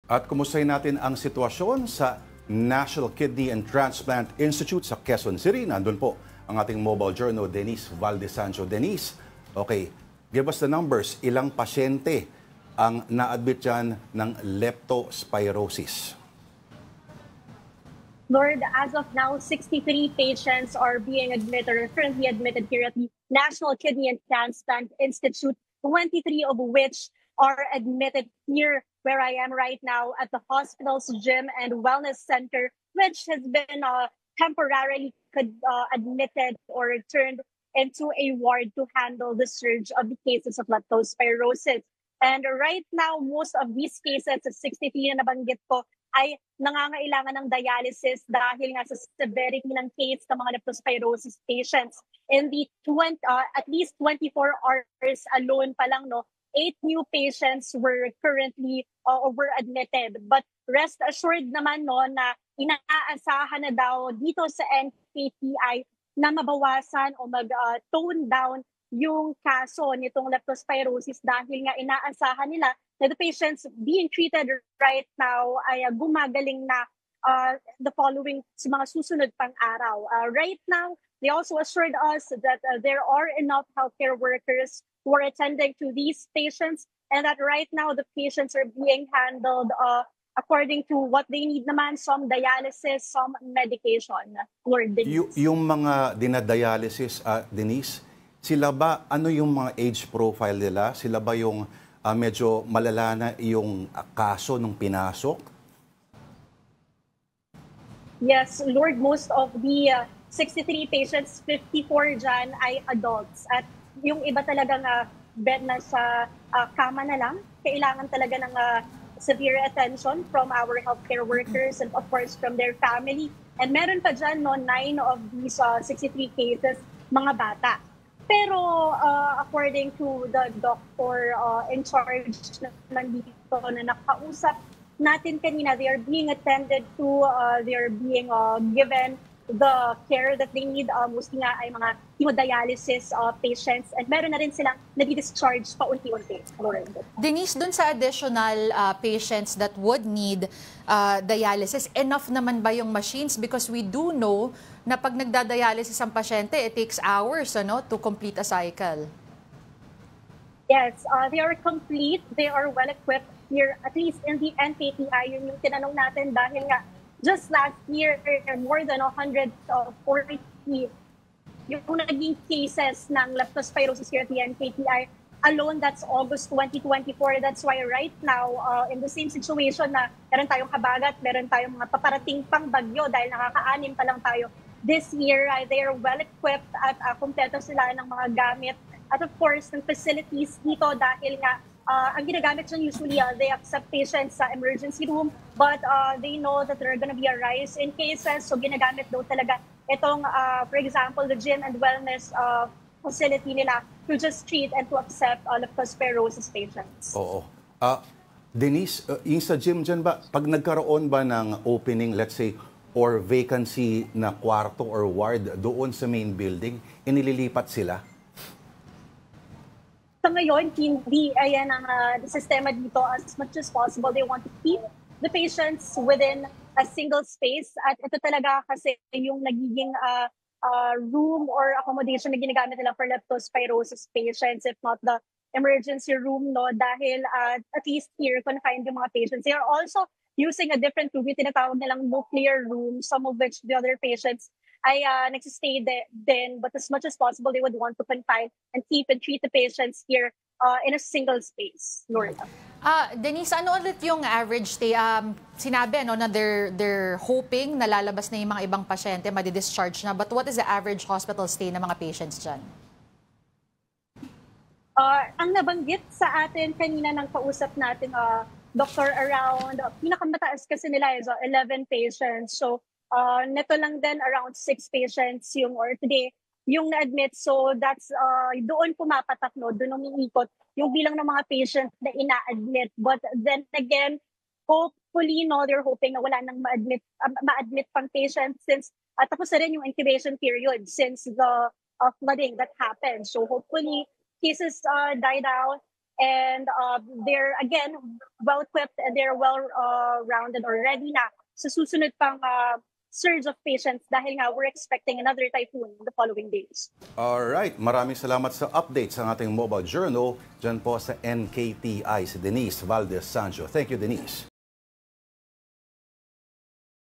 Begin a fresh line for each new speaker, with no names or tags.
At kumustahin natin ang sitwasyon sa National Kidney and Transplant Institute sa Quezon City. Nandun po ang ating mobile journal, Denise Valdesancho. Denise, okay, give us the numbers. Ilang pasyente ang na-admit dyan ng leptospirosis?
Lord, as of now, 63 patients are being admitted or currently admitted here at the National Kidney and Transplant Institute, 23 of which are admitted here where I am right now at the hospital's gym and wellness center, which has been temporarily admitted or turned into a ward to handle the surge of the cases of leptospirosis. And right now, most of these cases, 63 na nabanggit ko, ay nangangailangan ng dialysis dahil nga sa severity ng case ng mga leptospirosis patients. In the at least 24 hours alone pa lang, 8 new patients were currently were admitted. But rest assured naman na inaasahan na daw dito sa NKTI na mabawasan o mag-tone down yung kaso nitong leptospirosis dahil nga inaasahan nila na the patients being treated right now ay gumagaling na the following sa mga susunod pang araw. Right now, they also assured us that there are enough healthcare workers who are attending to these patients and that right now the patients are being handled according to what they need naman, some dialysis, some medication.
Yung mga dinadialysis, Denise, sila ba, ano yung mga age profile nila? Sila ba yung medyo malala na yung kaso nung pinasok?
Yes, Lord, most of the 63 patients, 54 dyan ay adults. At yung iba talagang bed na sa kama na lang, kailangan talaga ng severe attention from our healthcare workers and of course from their family. And meron pa dyan, 9 of these 63 cases, mga bata. Pero according to the doctor in charge nandito na nakausap natin kanina, they are being attended to, they are being given the care that they need. Mostly nga ay mga hemodialysis patients and meron na rin silang nadi-discharge paunti-unti.
Denise, dun sa additional patients that would need dialysis, enough naman ba yung machines? Because we do know na pag nagdadialysis ang pasyente, it takes hours to complete a cycle.
Yes, they are complete. They are well-equipped here, at least in the NKTI. Yun yung tinanong natin dahil nga just last year, more than 140 yung naging cases ng leptospirosis here at the NKTI. Alone, that's August 2024. That's why right now, in the same situation na meron tayong habagat, meron tayong mga paparating pang bagyo dahil nakaka-anim pa lang tayo. This year, they are well-equipped at kompleto sila ng mga gamit. At of course, ng facilities dito dahil nga ang ginagamit dyan usually, they accept patients sa emergency room, but they know that there are gonna be a rise in cases. So ginagamit daw talaga itong, for example, the gym and wellness facility nila to just treat and to accept leptospirosis patients.
Oo. Denise, yung sa gym dyan ba, pag nagkaroon ba ng opening, let's say, or vacancy na kwarto or ward doon sa main building, inililipat sila?
Sa ngayon, hindi ayan ang sistema dito. As much as possible, they want to keep the patients within a single space. At ito talaga kasi yung nagiging room or accommodation na ginagamit nila for leptospirosis patients, if not the emergency room, dahil at least here, confined yung mga patients. They are also using a different room, yung tinatawag nilang nuclear room, some of which the other patients ay nagsistay din, but as much as possible, they would want to confine and keep and treat the patients here in a single space. Lorna.
Denise, ano ulit yung average stay? Sinabi na they're hoping na lalabas na yung mga ibang pasyente, madi-discharge na, but what is the average hospital stay ng mga patients dyan?
Ang nabanggit sa atin kanina ng kausap natin, doctor, around, pinakamataas kasi nila is 11 patients. So, neto lang din around 6 patients or today yung na-admit. So, that's, doon pumapatak, doon umiikot yung bilang ng mga patients na ina-admit. But then again, hopefully, they're hoping na wala nang ma-admit pang patients since tapos na rin yung incubation period since the flooding that happened. So, hopefully, cases died out And they're, again, well-equipped and they're well-rounded or ready na sa susunod pang surge of patients dahil nga we're expecting another typhoon in the following days.
Alright, maraming salamat sa updates sa ating mobile journal dyan po sa NKTI, si Denise Valdez Sancho. Thank you, Denise.